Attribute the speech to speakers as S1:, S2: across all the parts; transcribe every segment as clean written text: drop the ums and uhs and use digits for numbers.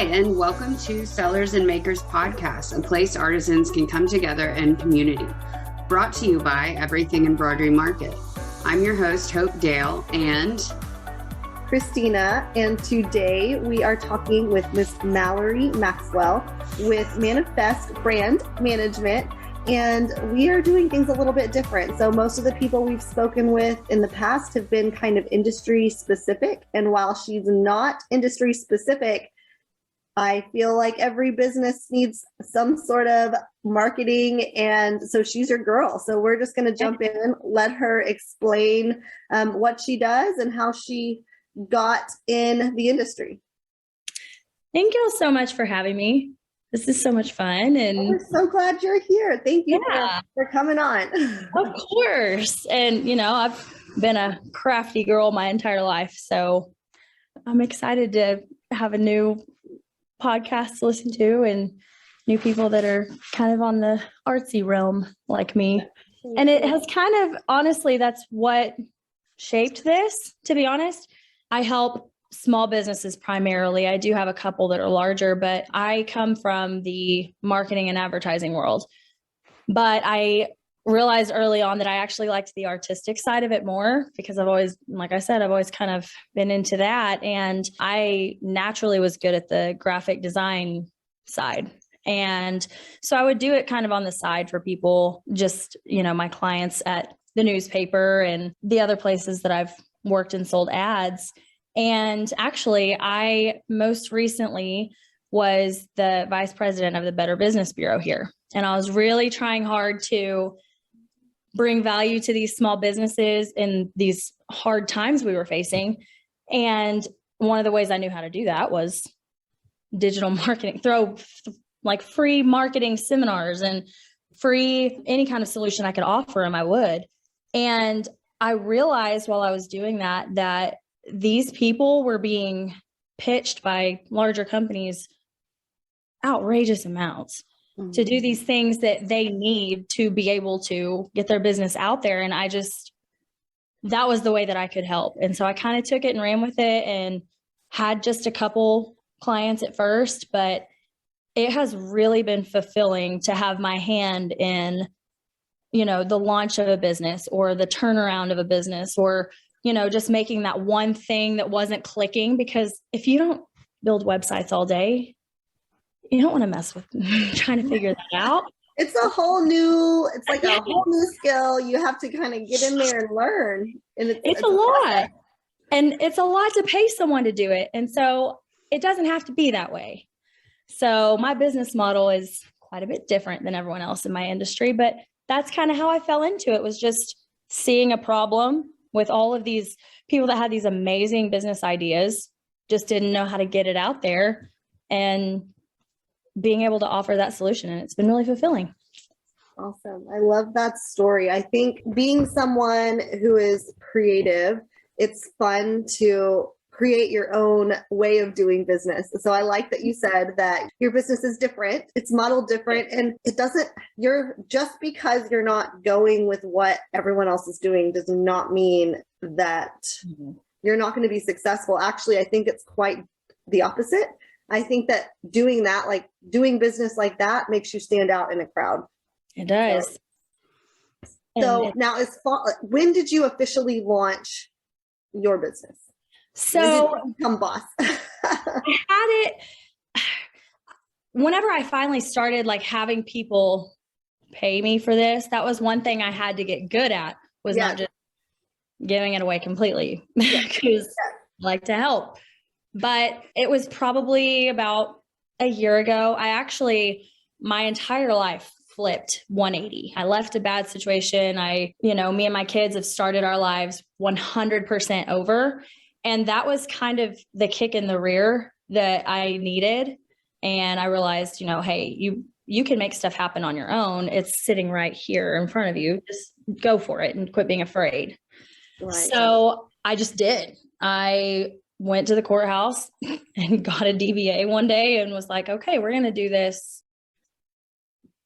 S1: Hi, and welcome to Sellers and Makers Podcast, a place artisans can come together in community. Brought to you by Everything Embroidery Market. I'm your host, Hope Dale, and
S2: Christina, and today we are talking with Miss Mallory Maxwell with Manifest Brand Management, and we are doing things a little bit different. So most of the people we've spoken with in the past have been kind of industry specific, and while she's not industry specific, I feel like every business needs some sort of marketing, and so she's your girl. So we're just going to jump in, let her explain what she does and how she got in the industry.
S3: Thank you all so much for having me. This is so much fun. And
S2: we're so glad you're here. Thank you for coming on.
S3: Of course. And, you know, I've been a crafty girl my entire life. So I'm excited to have a new podcast to listen to and new people that are kind of on the artsy realm like me. And it has kind of, honestly, that's what shaped this, to be honest. I help small businesses primarily. I do have a couple that are larger, but I come from the marketing and advertising world. But I realized early on that I actually liked the artistic side of it more because I've always, like I said, I've always kind of been into that. And I naturally was good at the graphic design side. And so I would do it kind of on the side for people, just, you know, my clients at the newspaper and the other places that I've worked and sold ads. And actually, I most recently was the vice president of the Better Business Bureau here. And I was really trying hard to bring value to these small businesses in these hard times we were facing. And one of the ways I knew how to do that was digital marketing, throw like free marketing seminars and free any kind of solution I could offer them, I would. And I realized while I was doing that, that these people were being pitched by larger companies outrageous amounts to do these things that they need to be able to get their business out there. And that was the way that I could help. And so I kind of took it and ran with it and had just a couple clients at first, but it has really been fulfilling to have my hand in, you know, the launch of a business or the turnaround of a business or, you know, just making that one thing that wasn't clicking, because if you don't build websites all day, you don't want to mess with trying to figure that out.
S2: It's a whole new skill. You have to kind of get in there and learn. And it's
S3: a lot. And it's a lot to pay someone to do it. And so it doesn't have to be that way. So my business model is quite a bit different than everyone else in my industry, but that's kind of how I fell into it, was just seeing a problem with all of these people that had these amazing business ideas, just didn't know how to get it out there and being able to offer that solution. And it's been really fulfilling.
S2: Awesome. I love that story. I think being someone who is creative, it's fun to create your own way of doing business. So I like that you said that your business is different. It's modeled different. And just because you're not going with what everyone else is doing does not mean that you're not going to be successful. Actually, I think it's quite the opposite. I think that doing that, like doing business like that, makes you stand out in a crowd.
S3: It does.
S2: So now, when did you officially launch your business?
S3: So
S2: when did you become boss?
S3: I had it whenever I finally started like having people pay me for this. That was one thing I had to get good at, was not just giving it away completely, because I like to help. But it was probably about a year ago. My entire life flipped 180. I left a bad situation. Me and my kids have started our lives 100% over. And that was kind of the kick in the rear that I needed. And I realized, hey, you can make stuff happen on your own. It's sitting right here in front of you. Just go for it and quit being afraid. Right. So I just did. I went to the courthouse and got a DBA one day and was like, okay, we're going to do this.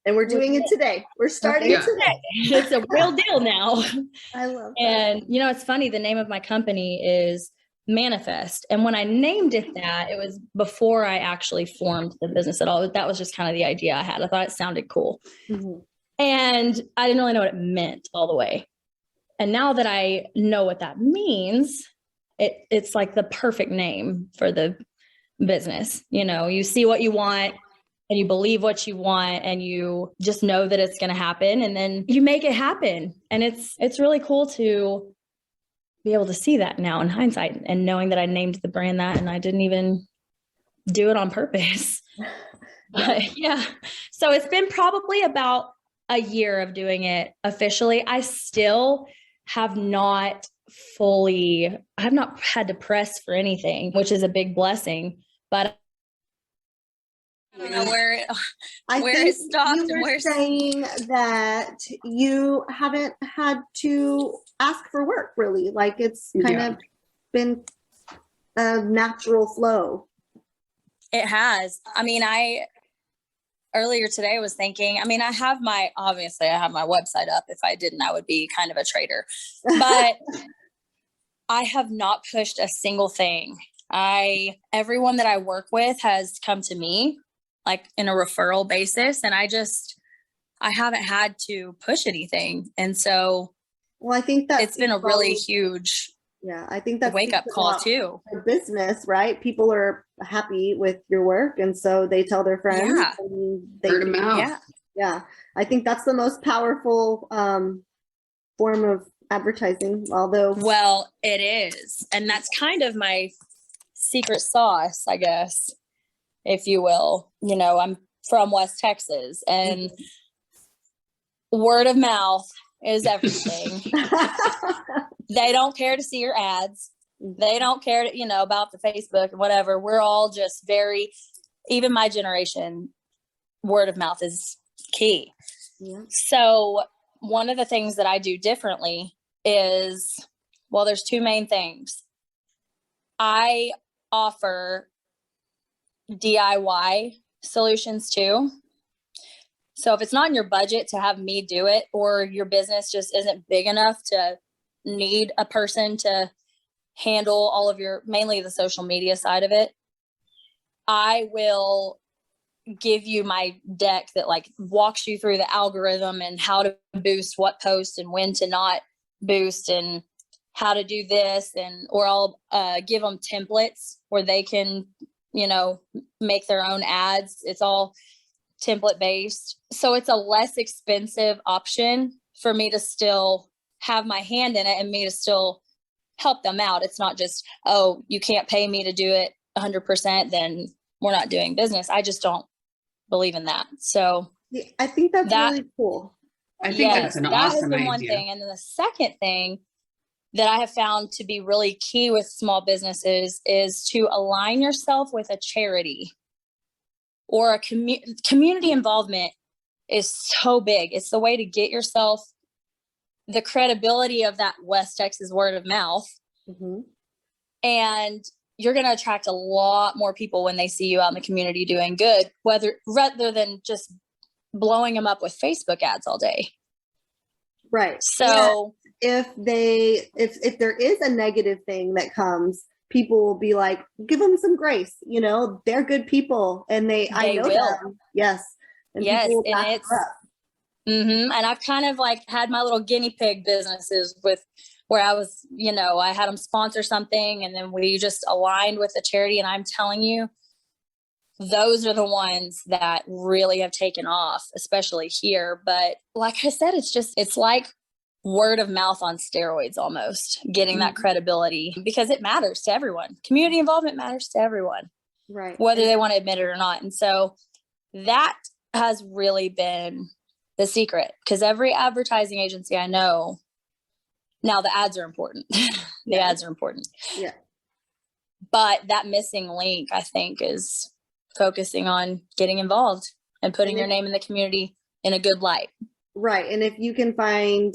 S2: And we're doing it today. We're starting it today.
S3: It's a real deal now.
S2: I love that.
S3: And, it's funny. The name of my company is Manifest. And when I named it that, it was before I actually formed the business at all. That was just kind of the idea I had. I thought it sounded cool.
S2: Mm-hmm.
S3: And I didn't really know what it meant all the way. And now that I know what that means, it's like the perfect name for the business. You know, you see what you want and you believe what you want and you just know that it's going to happen and then you make it happen. And it's really cool to be able to see that now in hindsight and knowing that I named the brand that and I didn't even do it on purpose. But yeah. So it's been probably about a year of doing it officially. I still have not had to press for anything, which is a big blessing, but I don't know where it stopped.
S2: You were saying that you haven't had to ask for work really. Like it's kind of been a natural flow.
S3: It has. I mean, earlier today was thinking, I mean, I have my website up. If I didn't, I would be kind of a traitor, but I have not pushed a single thing. Everyone that I work with has come to me like in a referral basis. And I haven't had to push anything. And so,
S2: well, I think that
S3: it's been a really huge,
S2: I think that's
S3: wake up call too.
S2: For business, right? People are happy with your work. And so they tell their friends.
S1: Yeah.
S2: And
S1: Word of mouth.
S2: Yeah. Yeah. I think that's the most powerful form of advertising, well,
S3: it is. And that's kind of my secret sauce, I guess, if you will. You know, I'm from West Texas and word of mouth is everything. They don't care to see your ads. They don't care to, about the Facebook and whatever. We're all just even my generation, word of mouth is key. Yeah. So one of the things that I do differently is, there's two main things. I offer DIY solutions too. So if it's not in your budget to have me do it, or your business just isn't big enough to need a person to handle all of mainly the social media side of it, I will give you my deck that like walks you through the algorithm and how to boost what post and when to not boost and how to do this. Or I'll give them templates where they can, make their own ads. It's all template based. So it's a less expensive option for me to still have my hand in it and me to still help them out. It's not just, oh, you can't pay me to do it 100%, then we're not doing business. I just don't believe in that. So
S2: I think that's really cool.
S1: I think that's an awesome idea.
S3: One thing. And then the second thing that I have found to be really key with small businesses is to align yourself with a charity or a community involvement is so big. It's the way to get yourself the credibility of that West Texas word of mouth. Mm-hmm. And you're going to attract a lot more people when they see you out in the community doing good, rather than just blowing them up with Facebook ads all day.
S2: Right.
S3: So
S2: if there is a negative thing that comes, people will be like, give them some grace. They're good people, and I know them. Yes. And
S3: yes. And it's, and I've kind of like had my little guinea pig businesses where I was, I had them sponsor something and then we just aligned with the charity. And I'm telling you, those are the ones that really have taken off, especially here. But like I said, it's like word of mouth on steroids, almost getting that credibility, because it matters to everyone. Community involvement matters to everyone,
S2: right?
S3: Whether they want to admit it or not. And so that has really been the secret, because every advertising agency I know now, the ads are important. Ads are important.
S2: Yeah.
S3: But that missing link, I think, is focusing on getting involved and putting your name in the community in a good light.
S2: Right. And if you can find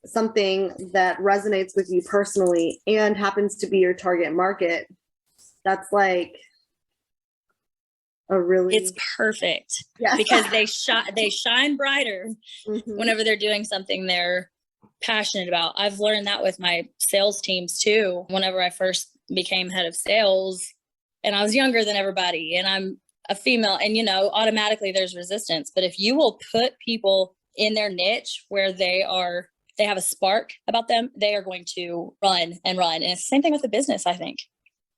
S2: something that resonates with you personally and happens to be your target market, that's like
S3: it's perfect.
S2: Yes.
S3: Because they shine brighter whenever they're doing something they're passionate about. I've learned that with my sales teams too. Whenever I first became head of sales, and I was younger than everybody, and I'm a female, and automatically there's resistance. But if you will put people in their niche where they have a spark about them, they are going to run and run. And it's the same thing with the business, I think.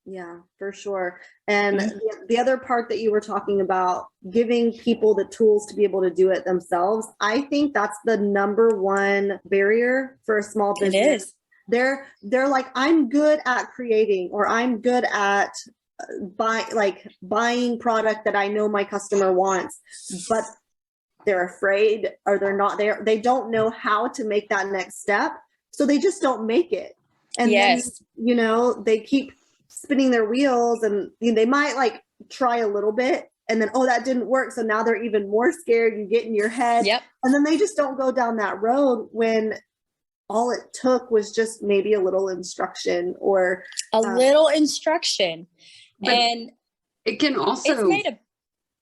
S2: Yeah, for sure. And the other part that you were talking about, giving people the tools to be able to do it themselves, I think that's the number one barrier for a small business.
S3: It is.
S2: They're like, I'm good at creating, or I'm good at buying product that I know my customer wants, but they're afraid, or they're not there. They don't know how to make that next step. So they just don't make it. And
S3: yes.
S2: then, they keep spinning their wheels, and they might try a little bit, and then, that didn't work. So now they're even more scared. You get in your head.
S3: Yep.
S2: And then they just don't go down that road when all it took was just maybe a little instruction, or
S3: a little instruction. And
S1: it can also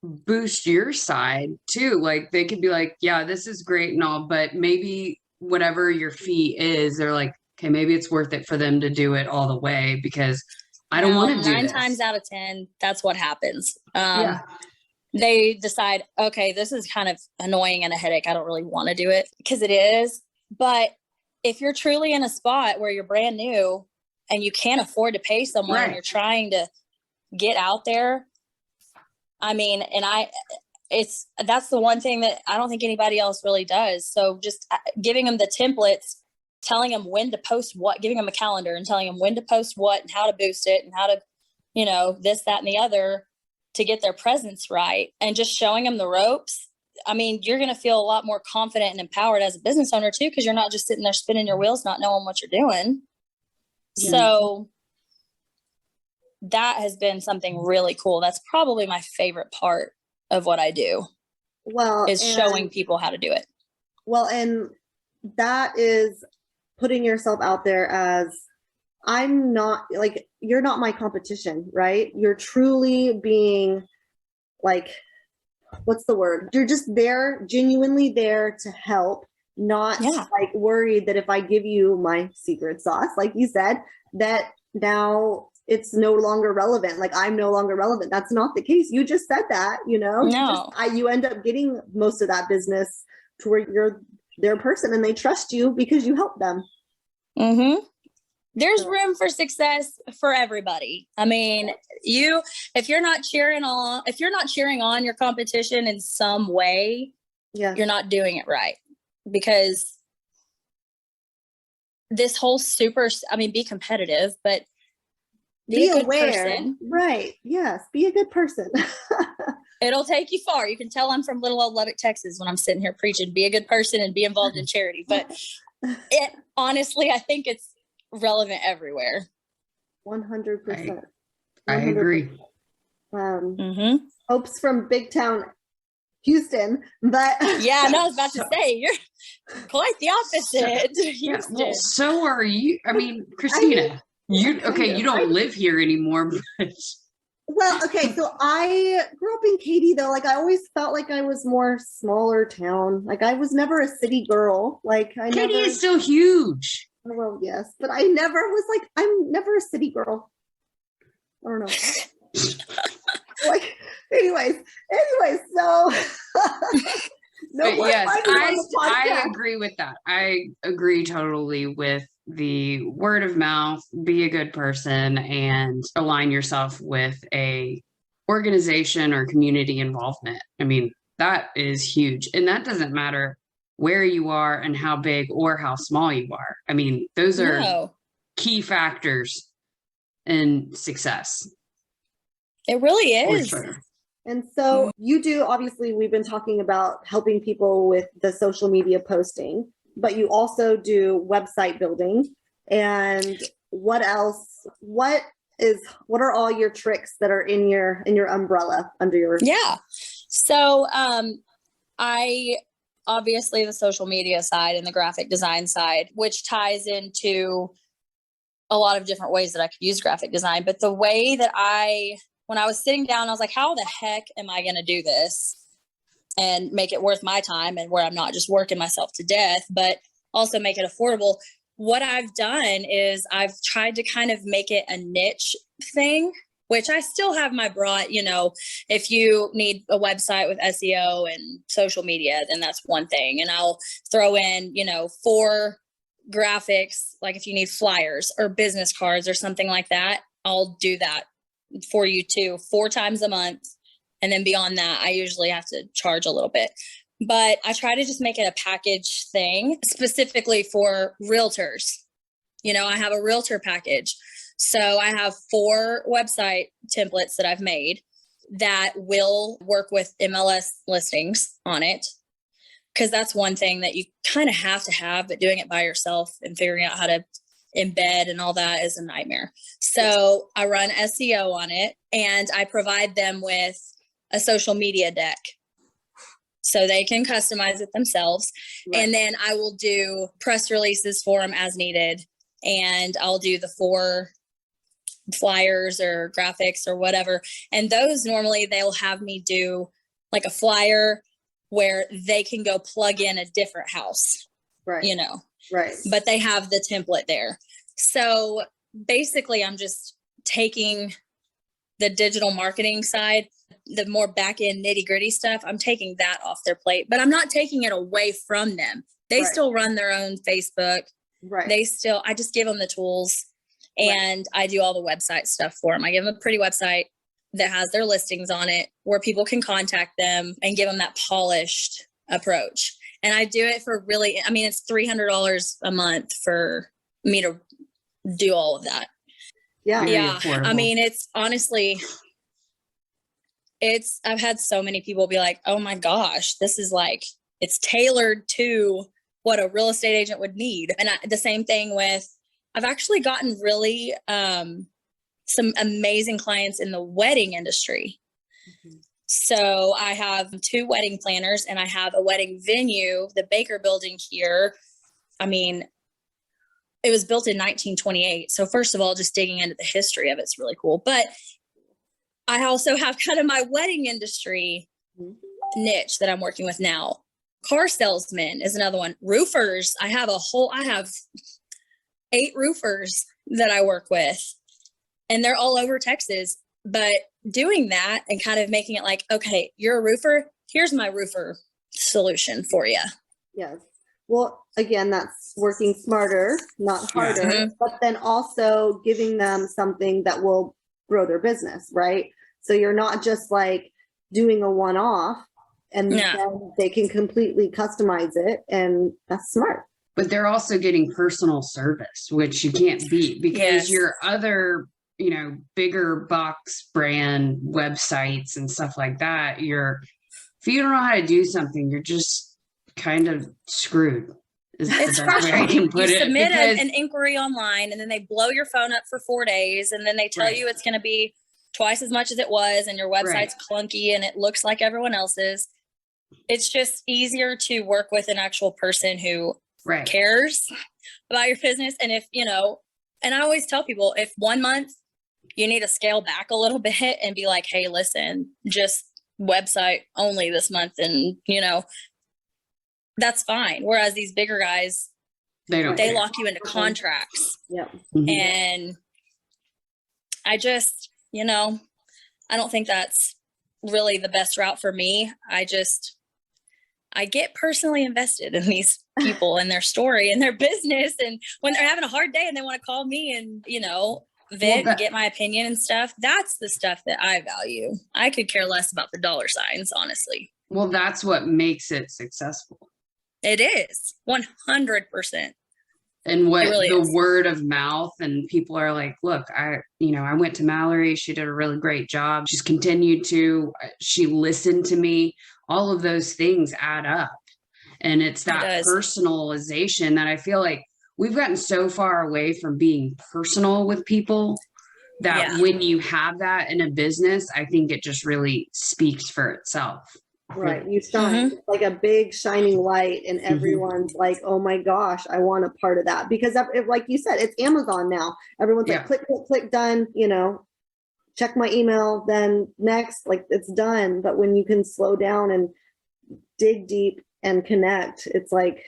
S1: boost your side too. Like, they could be like, yeah, this is great and all, but maybe whatever your fee is, they're like, okay, maybe it's worth it for them to do it all the way, because I don't want to do
S3: 9
S1: this.
S3: times out of 10, that's what happens.
S1: Yeah.
S3: They decide, okay, this is kind of annoying and a headache. I don't really want to do it, because it is. But if you're truly in a spot where you're brand new and you can't afford to pay someone, and you're trying to get out there, I mean, that's the one thing that I don't think anybody else really does. So just giving them the templates, telling them when to post what, giving them a calendar and telling them when to post what and how to boost it and how to, this, that, and the other, to get their presence right, and just showing them the ropes. I mean, you're going to feel a lot more confident and empowered as a business owner too, because you're not just sitting there spinning your wheels, not knowing what you're doing. Yeah. So that has been something really cool. That's probably my favorite part of what I do. Is showing people how to do it.
S2: Well, and that is putting yourself out there as, I'm not, you're not my competition, right? You're truly being what's the word? You're just there, genuinely there to help, not worried that if I give you my secret sauce, like you said, that now it's no longer relevant. I'm no longer relevant. That's not the case. You just said that,
S3: No.
S2: You end up getting most of that business to where you're their person and they trust you because you help them.
S3: Mm-hmm. There's room for success for everybody. I mean, if you're not cheering on your competition in some way, you're not doing it right. Because this whole be competitive, but be a good person.
S2: Right. Yes. Be a good person.
S3: It'll take you far. You can tell I'm from little old Lubbock, Texas, when I'm sitting here preaching, be a good person and be involved in charity. But honestly, I think it's relevant everywhere.
S2: 100%.
S1: I agree.
S2: Hopes from big town Houston, but
S3: I was about to say, you're quite the opposite. Houston.
S1: Well, so are you. I mean, Christina, you don't live here anymore, but
S2: well, okay, so I grew up in Katy, though. I always felt like I was more smaller town. I was never a city girl.
S1: Katy is still huge.
S2: Well, yes, but I never was I'm never a city girl. I don't know. Anyways, so
S1: yes, I agree with that. I agree totally with the word of mouth, be a good person and align yourself with a organization or community involvement. I mean, that is huge. And that doesn't matter where you are and how big or how small you are. I mean, those are key factors in success.
S3: It really is.
S1: For sure.
S2: And so you do, obviously, we've been talking about helping people with the social media posting, but you also do website building. And what else? What are all your tricks that are in your umbrella under your?
S3: Yeah. So I obviously the social media side and the graphic design side, which ties into a lot of different ways that I could use graphic design. But the way that when I was sitting down, I was like, how the heck am I going to do this and make it worth my time and where I'm not just working myself to death, but also make it affordable. What I've done is I've tried to kind of make it a niche thing, which I still have my broad, if you need a website with SEO and social media, then that's one thing. And I'll throw in, 4 graphics, like if you need flyers or business cards or something like that, I'll do that for you too, 4 times a month. And then beyond that, I usually have to charge a little bit. But I try to just make it a package thing specifically for realtors. I have a realtor package. So I have 4 website templates that I've made that will work with MLS listings on it. Because that's one thing that you kind of have to have, but doing it by yourself and figuring out how to embed and all that is a nightmare. So I run SEO on it, and I provide them with a social media deck so they can customize it themselves. Right. And then I will do press releases for them as needed. And I'll do the 4 flyers or graphics or whatever. And those normally they'll have me do like a flyer where they can go plug in a different house,
S2: right?
S3: Right. But they have the template there. So basically I'm just taking the digital marketing side, the more back end nitty gritty stuff. I'm taking that off their plate, but I'm not taking it away from them. They still run their own Facebook. Right. I just give them the tools, and I do all the website stuff for them. I give them a pretty website that has their listings on it where people can contact them and give them that polished approach. And I do it for it's $300 a month for me to do all of that.
S2: Yeah.
S3: Yeah. It's honestly, I've had so many people be like, oh my gosh, this is it's tailored to what a real estate agent would need. And the same thing with, I've actually gotten really, some amazing clients in the wedding industry. Mm-hmm. So I have 2 wedding planners, and I have a wedding venue, the Baker Building here. It was built in 1928. So first of all, just digging into the history of it's really cool. But I also have kind of my wedding industry niche that I'm working with now. Car salesmen is another one. Roofers. I have 8 roofers that I work with, and they're all over Texas. But doing that and kind of making it like, okay, you're a roofer. Here's my roofer solution for you.
S2: Yes. Well, again, that's working smarter, not harder, mm-hmm. but then also giving them something that will grow their business, right? So you're not just doing a one-off, and then they can completely customize it, and that's smart.
S1: But they're also getting personal service, which you can't beat, because your other, bigger box brand websites and stuff like that, if you don't know how to do something, you're just kind of screwed.
S3: It's frustrating. You submit an inquiry online, and then they blow your phone up for 4 days, and then they tell you it's going to be twice as much as it was, and your website's clunky and it looks like everyone else's. It's just easier to work with an actual person who cares about your business. And if, and I always tell people, if 1 month you need to scale back a little bit and be like, hey, listen, just website only this month. And, that's fine. Whereas these bigger guys, they lock you into contracts. Yeah. Mm-hmm. And I just, I don't think that's really the best route for me. I get personally invested in these people and their story and their business. And when they're having a hard day and they want to call me and, vent and get my opinion and stuff, that's the stuff that I value. I could care less about the dollar signs, honestly.
S1: Well, that's what makes it successful.
S3: It is 100%.
S1: And what really the word of mouth, and people are like, look, I went to Mallory. She did a really great job. She's continued to, she listened to me. All of those things add up. And it's that personalization that I feel like we've gotten so far away from being personal with people that when you have that in a business, I think it just really speaks for itself.
S2: Right. You shine like a big shining light, and everyone's like, oh my gosh, I want a part of that. Because like you said, it's Amazon now. Everyone's like, click, click, click, done, check my email, then next, it's done. But when you can slow down and dig deep and connect, it's like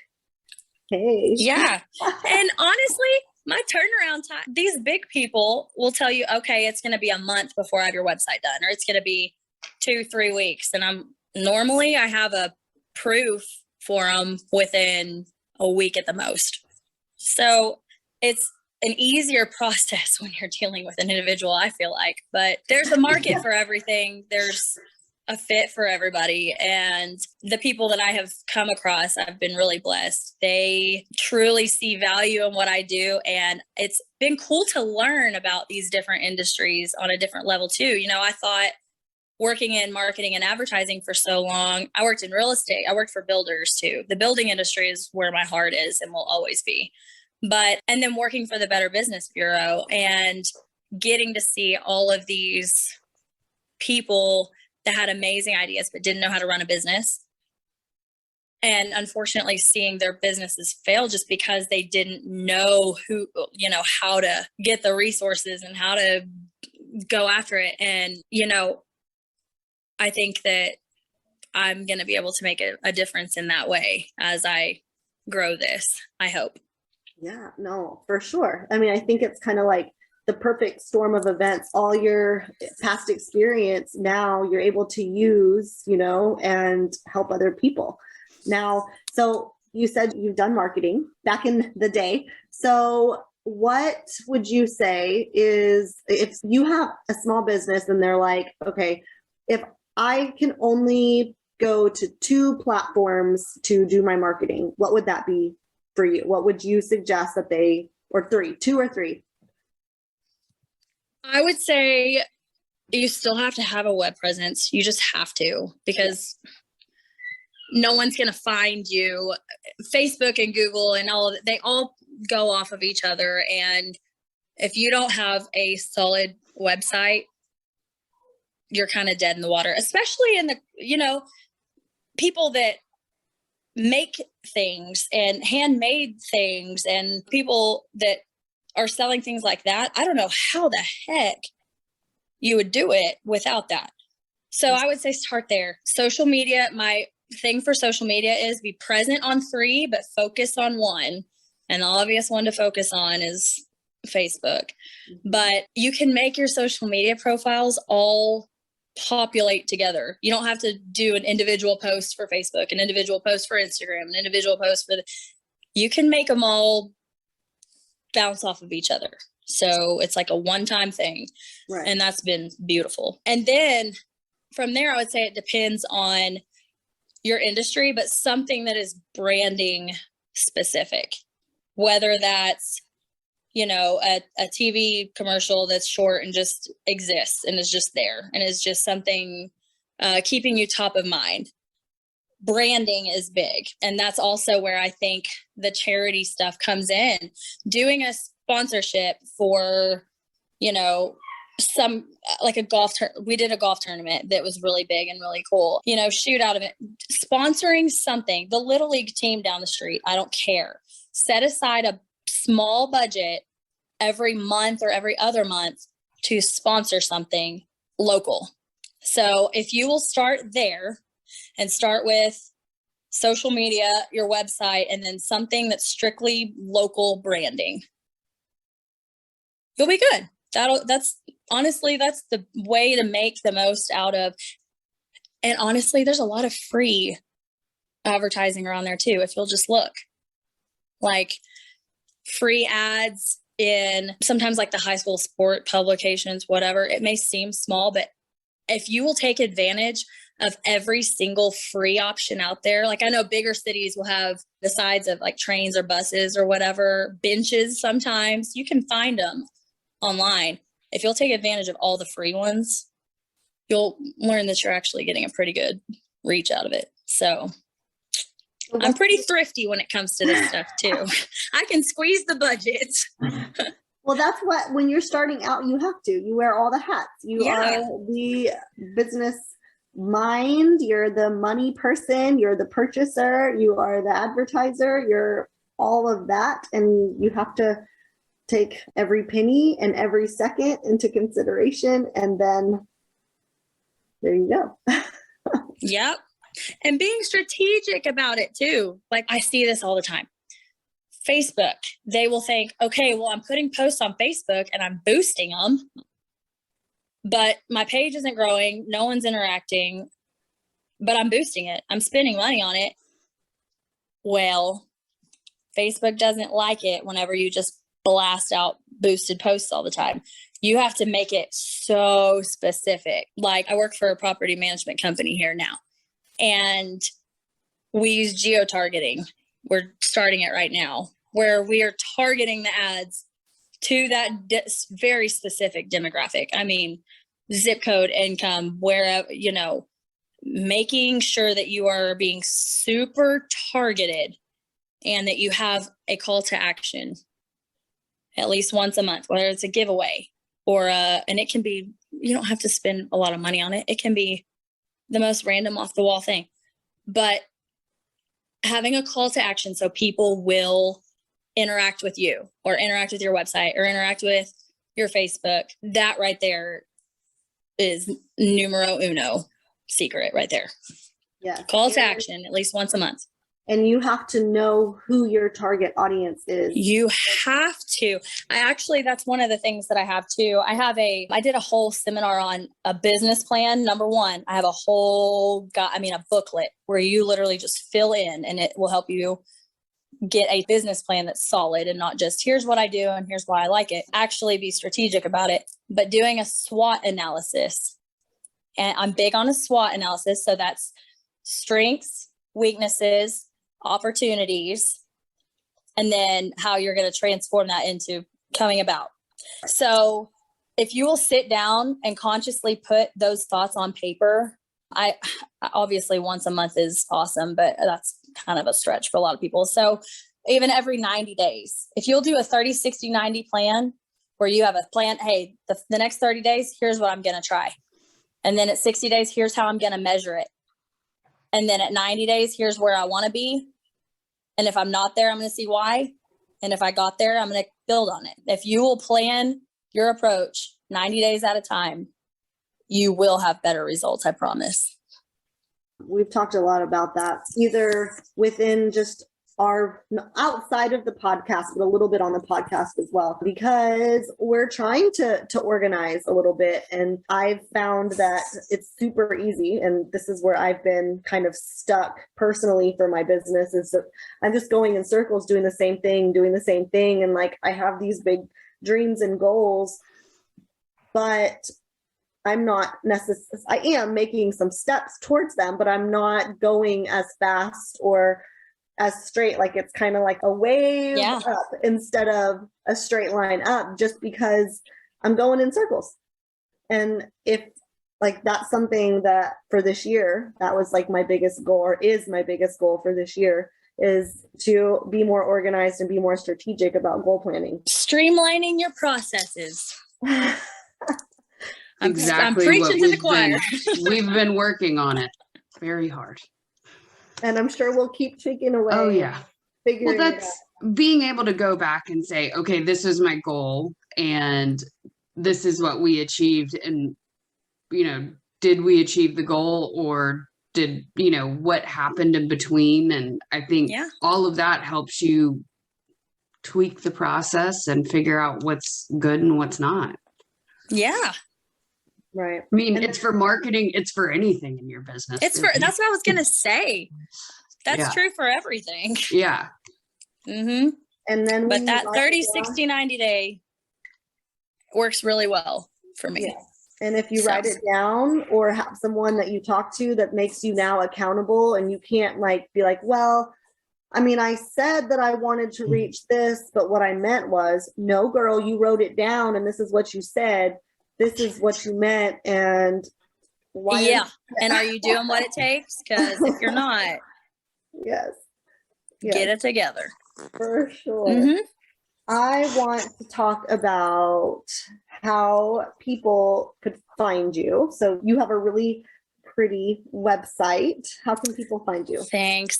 S2: Hey.
S3: Yeah. And honestly, my turnaround time, these big people will tell you, okay, it's going to be a month before I have your website done, or it's going to be 2-3 weeks. And I have a proof for them within a week at the most. So it's an easier process when you're dealing with an individual, I feel like, but there's a market for everything. There's a fit for everybody. And the people that I have come across, I've been really blessed. They truly see value in what I do. And it's been cool to learn about these different industries on a different level too. I thought working in marketing and advertising for so long, I worked in real estate. I worked for builders too. The building industry is where my heart is and will always be. And then working for the Better Business Bureau and getting to see all of these people that had amazing ideas but didn't know how to run a business. And unfortunately seeing their businesses fail just because they didn't know how to get the resources and how to go after it. And, I think that I'm going to be able to make a difference in that way as I grow this, I hope.
S2: Yeah, no, for sure. I mean, I think it's kind of like the perfect storm of events. All your past experience now you're able to use, and help other people. Now, so you said you've done marketing back in the day. So what would you say is, if you have a small business and they're like, okay, if I can only go to 2 platforms to do my marketing, what would that be for you? What would you suggest that or 2 or 3?
S3: I would say you still have to have a web presence. You just have to, because no one's going to find you. Facebook and Google and all of it, they all go off of each other. And if you don't have a solid website, you're kind of dead in the water, especially in the, people that make things and handmade things and people that are selling things like that. I don't know how the heck you would do it without that. So I would say start there. Social media, my thing for social media is be present on 3, but focus on 1. And the obvious one to focus on is Facebook. But you can make your social media profiles all populate together. You don't have to do an individual post for Facebook, an individual post for Instagram, an individual post for you can make them all bounce off of each other. So it's like a one-time thing.
S2: Right.
S3: And that's been beautiful. And then from there, I would say it depends on your industry, but something that is branding specific, whether that's a TV commercial that's short and just exists and is just there and is just something keeping you top of mind. Branding is big. And that's also where I think the charity stuff comes in. Doing a sponsorship for, some like a we did a golf tournament that was really big and really cool, shoot out of it, sponsoring something, the Little League team down the street. I don't care. Set aside a small budget every month or every other month to sponsor something local. So if you will start there and start with social media, your website, and then something that's strictly local branding, you'll be good. That's the way to make the most out of. And honestly, there's a lot of free advertising around there too. If you'll just look, like free ads in sometimes like the high school sport publications, whatever. It may seem small, but if you will take advantage of every single free option out there, like I know bigger cities will have the sides of like trains or buses or whatever, benches sometimes, you can find them online. If you'll take advantage of all the free ones, you'll learn that you're actually getting a pretty good reach out of it. So I'm pretty thrifty when it comes to this stuff too. I can squeeze the budget.
S2: Well, that's when you're starting out, you have to. You wear all the hats. You are the business mind, you're the money person, you're the purchaser, you are the advertiser, you're all of that. And you have to take every penny and every second into consideration. And then there you go.
S3: Yep. And being strategic about it too. Like I see this all the time. Facebook, they will think, okay, well, I'm putting posts on Facebook and I'm boosting them, but my page isn't growing. No one's interacting, but I'm boosting it. I'm spending money on it. Well, Facebook doesn't like it whenever you just blast out boosted posts all the time. You have to make it so specific. Like, I work for a property management company here now, and we use geo-targeting. We're starting it right now, where we are targeting the ads to that very specific demographic. I mean, zip code, income, wherever, making sure that you are being super targeted and that you have a call to action at least once a month, whether it's a giveaway or and it can be, you don't have to spend a lot of money on it. It can be the most random off the wall thing, but having a call to action so people will interact with you or interact with your website or interact with your Facebook, that right there is numero uno secret right there.
S2: Yeah.
S3: Call to action at least once a month.
S2: And you have to know who your target audience is.
S3: You have to. That's one of the things that I have too. I did a whole seminar on a business plan. Number one, I have a booklet where you literally just fill in, and it will help you get a business plan that's solid and not just here's what I do and here's why I like it. Actually be strategic about it, but doing a SWOT analysis. And I'm big on a SWOT analysis. So that's strengths, weaknesses, opportunities, and then how you're going to transform that into coming about. So if you will sit down and consciously put those thoughts on paper, I obviously once a month is awesome, but that's kind of a stretch for a lot of people. So even every 90 days, if you'll do a 30, 60, 90 plan where you have a plan, hey, the next 30 days, here's what I'm going to try. And then at 60 days, here's how I'm going to measure it. And then at 90 days, here's where I want to be. And if I'm not there, I'm going to see why. And if I got there, I'm going to build on it. If you will plan your approach 90 days at a time, you will have better results, I promise.
S2: We've talked a lot about that, either within just our outside of the podcast, but a little bit on the podcast as well, because we're trying to organize a little bit. And I've found that it's super easy. And this is where I've been kind of stuck personally for my business, is that I'm just going in circles, doing the same thing. And like, I have these big dreams and goals, but I'm not necessarily, I am making some steps towards them, but I'm not going as fast or as straight. Like, it's kind of like a wave up instead of a straight line up, just because I'm going in circles. And if like, that's something that for this year, that was like my biggest goal, or is my biggest goal for this year, is to be more organized and be more strategic about goal planning.
S3: Streamlining your processes.
S1: Exactly.
S3: I'm preaching to the choir.
S1: We've been working on it very hard.
S2: And I'm sure we'll keep tweaking away.
S1: Oh, yeah.
S2: Figuring
S1: Well,
S2: it
S1: that's
S2: out.
S1: being able to go back and say, okay, this is my goal and this is what we achieved. And, did we achieve the goal, or did, what happened in between? And I think all of that helps you tweak the process and figure out what's good and what's not.
S3: Yeah.
S2: Right.
S1: I mean, it's for marketing. It's for anything in your business.
S3: That's what I was going to say. That's true for everything.
S1: Yeah.
S3: Mm-hmm.
S2: And then,
S3: but that 30, 60, 90 day works really well for me.
S2: Yeah. And if you write it down, or have someone that you talk to that makes you now accountable, and you can't be like, well, I mean, I said that I wanted to reach this, but what I meant was, no, girl, you wrote it down and this is what you said. This is what you meant. And why?
S3: Yeah. And are you doing what it takes? Because if you're not,
S2: yes,
S3: get it together.
S2: For sure.
S3: Mm-hmm.
S2: I want to talk about how people could find you. So you have a really pretty website. How can people find you?
S3: Thanks.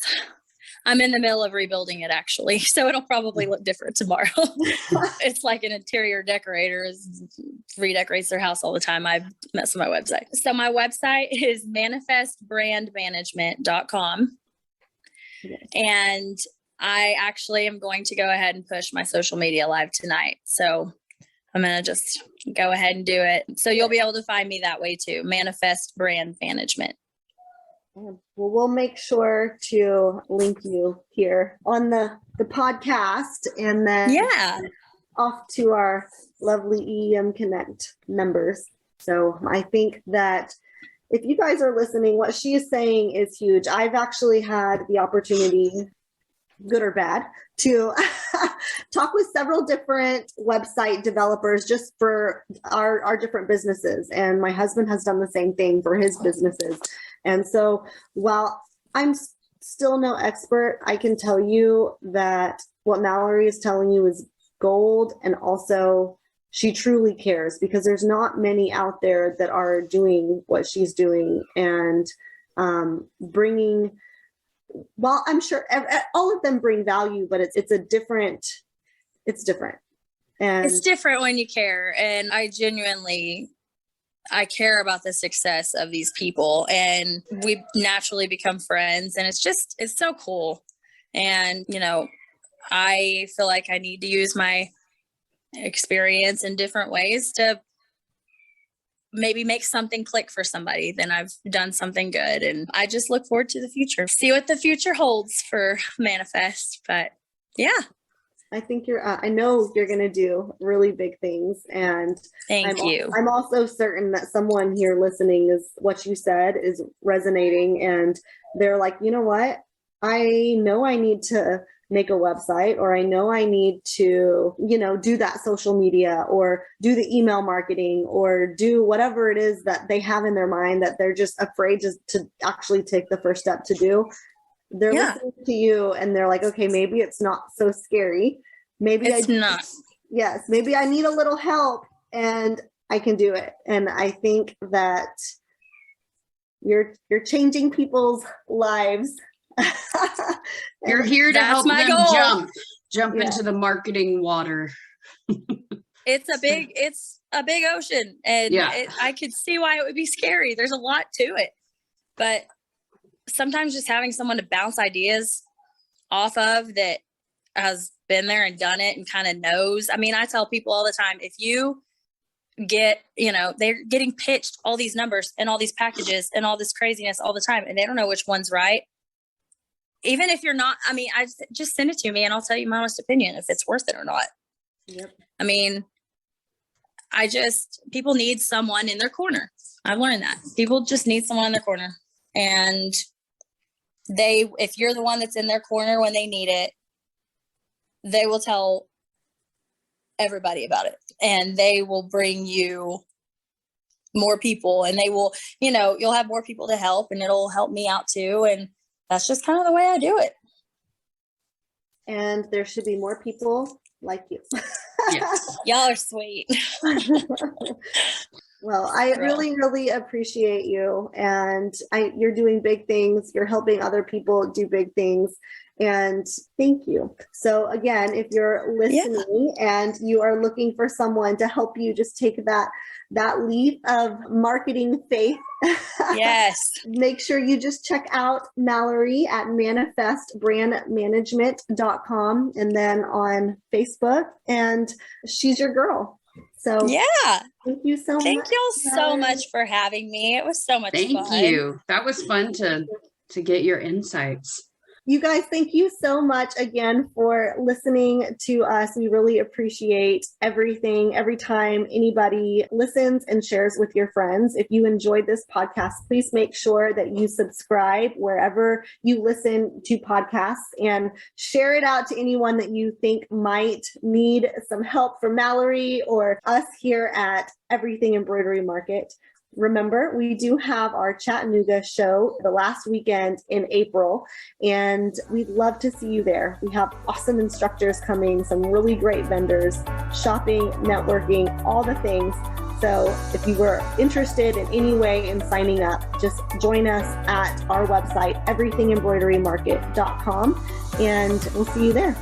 S3: I'm in the middle of rebuilding it, actually, so it'll probably look different tomorrow. It's like an interior decorator redecorates their house all the time. I mess with my website. So my website is manifestbrandmanagement.com. Yes. And I actually am going to go ahead and push my social media live tonight. So I'm going to just go ahead and do it. So you'll be able to find me that way too. Manifest Brand Management.
S2: Well, we'll make sure to link you here on the podcast, and then off to our lovely EEM Connect members. So I think that if you guys are listening, what she is saying is huge. I've actually had the opportunity, good or bad, to talk with several different website developers just for our different businesses. And my husband has done the same thing for his businesses. And so while I'm still no expert, I can tell you that what Mallory is telling you is gold. And also she truly cares, because there's not many out there that are doing what she's doing and bringing, well, I'm sure all of them bring value, but it's different. And
S3: it's different when you care. And I care about the success of these people, and we naturally become friends, and it's so cool. And, I feel like I need to use my experience in different ways to maybe make something click for somebody. Then I've done something good, and I just look forward to the future, see what the future holds for Manifest. But yeah.
S2: I think I know you're going to do really big things. And
S3: Thank you.
S2: I'm also certain that someone here listening is what you said is resonating, and they're like, you know what? I know I need to make a website, or I know I need to, do that social media, or do the email marketing, or do whatever it is that they have in their mind that they're just afraid to actually take the first step to do. They're listening to you and they're like, okay, maybe it's not so scary. Maybe
S3: it's not.
S2: Yes. Maybe I need a little help and I can do it. And I think that you're changing people's lives.
S1: You're here to help them jump
S2: Yeah.
S1: into the marketing water.
S3: It's a big ocean, and I could see why it would be scary. There's a lot to it, but sometimes just having someone to bounce ideas off of that has been there and done it and kind of knows. I mean, I tell people all the time, if you get, they're getting pitched all these numbers and all these packages and all this craziness all the time, and they don't know which one's right. Even if you're not, I just send it to me and I'll tell you my honest opinion if it's worth it or not.
S2: Yep.
S3: People need someone in their corner. I've learned that people just need someone in their corner, and if you're the one that's in their corner when they need it, they will tell everybody about it, and they will bring you more people, and they will, you'll have more people to help, and it'll help me out too. And that's just kind of the way I do it.
S2: And there should be more people like you.
S1: Yes.
S3: Y'all are sweet.
S2: Well, I really, really appreciate you. And you're doing big things. You're helping other people do big things. And thank you. So again, if you're listening and you are looking for someone to help you just take that leap of marketing faith,
S3: yes,
S2: make sure you just check out Mallory at manifestbrandmanagement.com, and then on Facebook, and she's your girl. So thank you so much.
S3: Thank y'all so much for having me. It was so much fun.
S1: Thank you. That was fun to get your insights.
S2: You guys, thank you so much again for listening to us. We really appreciate everything. Every time anybody listens and shares with your friends. If you enjoyed this podcast, please make sure that you subscribe wherever you listen to podcasts, and share it out to anyone that you think might need some help from Mallory or us here at Everything Embroidery Market. Remember, we do have our Chattanooga show the last weekend in April, and we'd love to see you there. We have awesome instructors coming, some really great vendors, shopping, networking, all the things. So if you were interested in any way in signing up, just join us at our website, everythingembroiderymarket.com, and we'll see you there.